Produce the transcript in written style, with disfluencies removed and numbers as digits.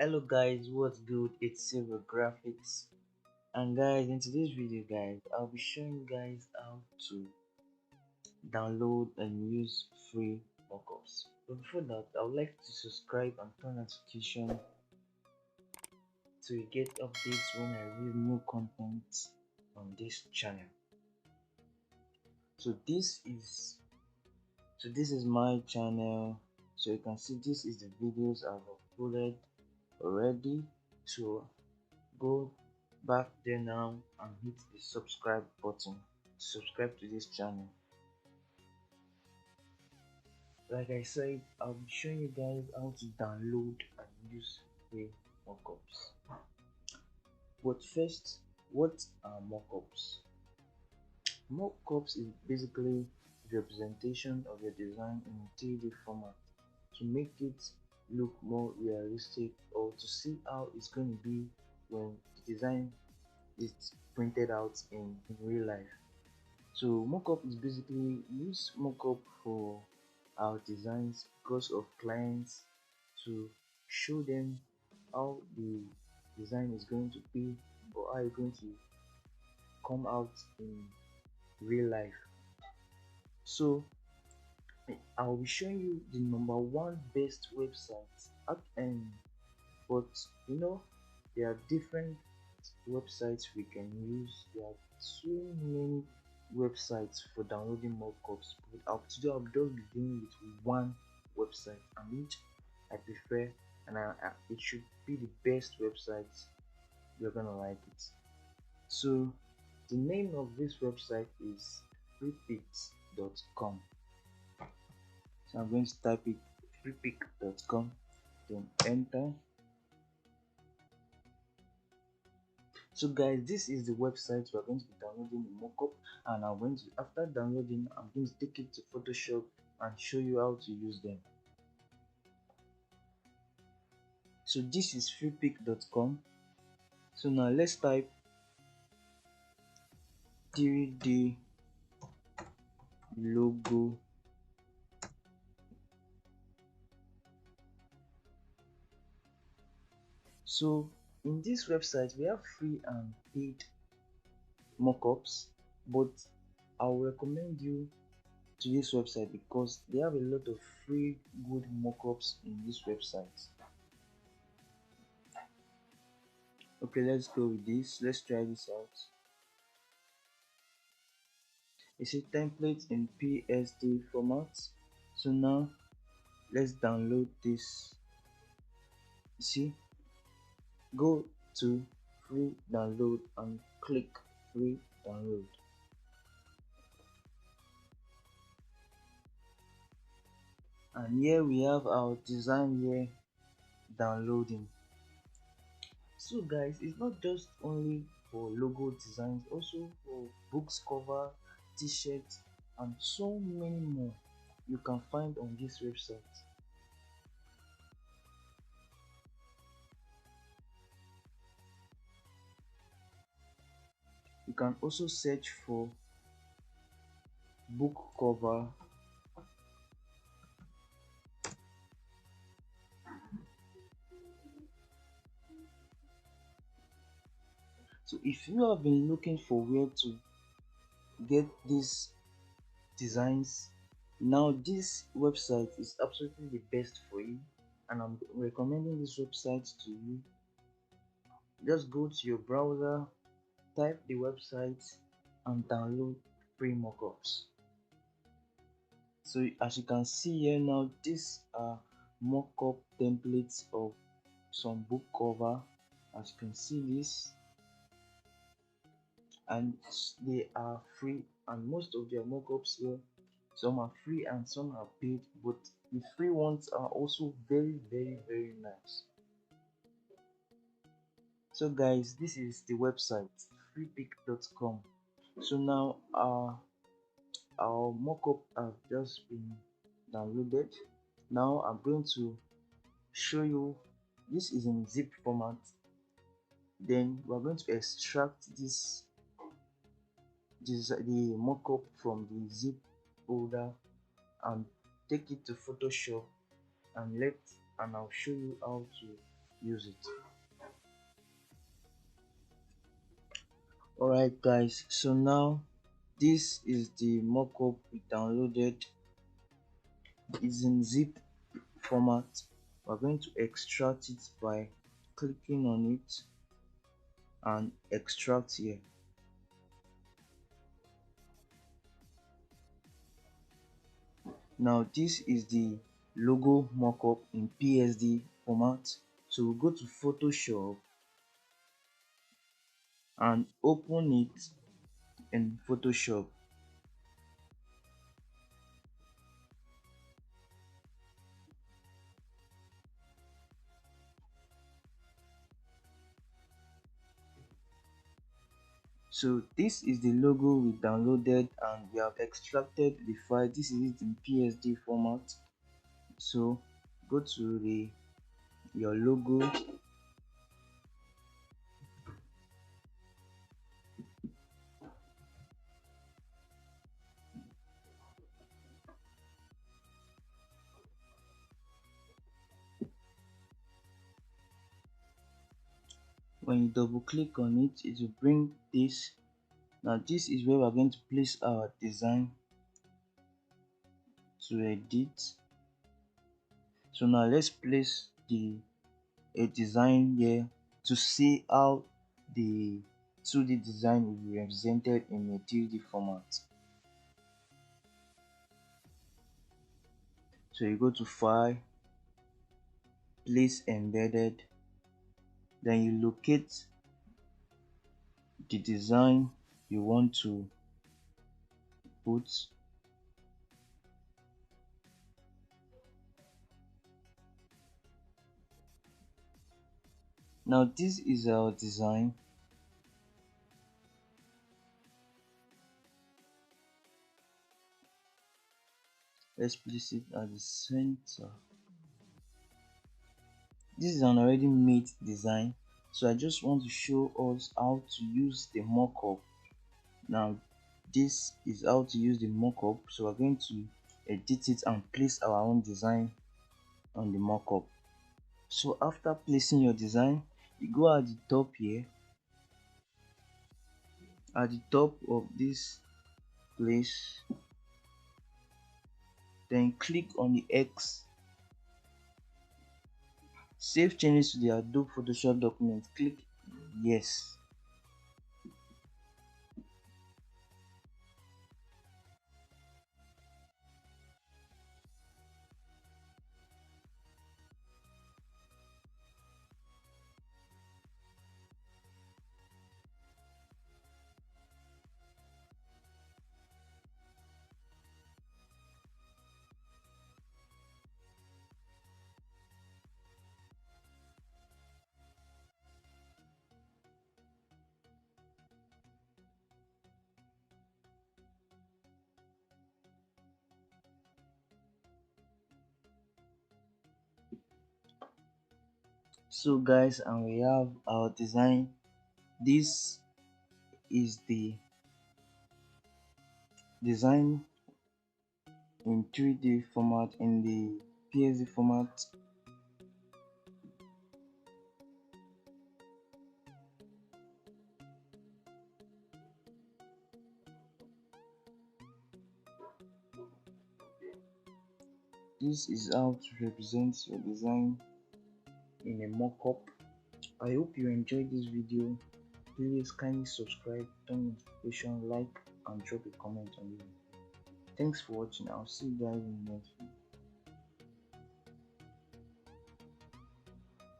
Hello guys, what's good? It's Silver Graphics, and guys, in today's video guys, I'll be showing you guys how to download and use free mockups. But before that, I would like to subscribe and turn notification so you get updates when I release new content on this channel. So this is my channel. So you can see this is the videos I've uploaded already. So go back there now and hit the subscribe button to subscribe to this channel. Like I said, I'll be showing you guys how to download and use free mockups. But first, what are mockups? Mockups is basically the representation of your design in a 3D format to make it look more realistic, or to see how it's going to be when the design is printed out in real life. So mockup is basically use mockup for our designs because of clients, to show them how the design is going to be, or how it's going to come out in real life. So I'll be showing you the number one best website at end, but there are different websites we can use. There are so many websites for downloading mockups, but today I'll just be dealing with one website, and which I prefer, and it should be the best website. You're gonna like it. So the name of this website is freepix.com. So I'm going to type it, freepix.com, then enter. So guys, this is the website we're going to be downloading the mockup, and after downloading, I'm going to take it to Photoshop and show you how to use them. So this is freepix.com. So now let's type 3D logo So in this website we have free and paid mockups, but I will recommend you to this website because they have a lot of free good mockups in this website. Okay, let's go with this. Let's try this out. It's a template in PSD format. So now let's download this. See, go to free download and click free download. And here we have our design here downloading. So guys, it's not just only for logo designs, also for books cover, t-shirts, and so many more you can find on this website. You can also search for book cover, so if you have been looking for where to get these designs, now this website is absolutely the best for you, and I'm recommending this website to you. Just go to your browser, type the website, and download free mockups. So as you can see here now, these are mockup templates of some book cover. As you can see this, and they are free, and most of their mockups here, some are free and some are paid, but the free ones are also very nice. So guys, this is the website freepix.com. So now our mockup have just been downloaded. Now I'm going to show you. This is in zip format. Then we're going to extract the mockup from the zip folder and take it to Photoshop and I'll show you how to use it. Alright guys, so now this is the mockup we downloaded. It's in zip format. We're going to extract it by clicking on it and extract here. Now this is the logo mockup in PSD format. So we'll go to Photoshop and open it in Photoshop. So this is the logo we downloaded and we have extracted the file. This is it in PSD format. So go to your logo. When you double click on it, it will bring this. Now this is where we are going to place our design to edit. So now let's place a design here to see how the 2D design will be represented in a 3D format. So you go to File, Place Embedded, then you locate the design you want to put. Now this is our design. Let's place it at the center. This is an already made design, so I just want to show us how to use the mockup. Now this is how to use the mockup, so we're going to edit it and place our own design on the mockup. So after placing your design, you go at the top here, at the top of this place, then click on the X, save changes to the Adobe Photoshop document, click yes. So guys, and we have our design. This is the design in 3D format, in the PSD format. This is how to represent your design in a mockup. I hope you enjoyed this video. Please kindly subscribe, turn notification, like and drop a comment on it. Thanks for watching. I'll see you guys in the next video.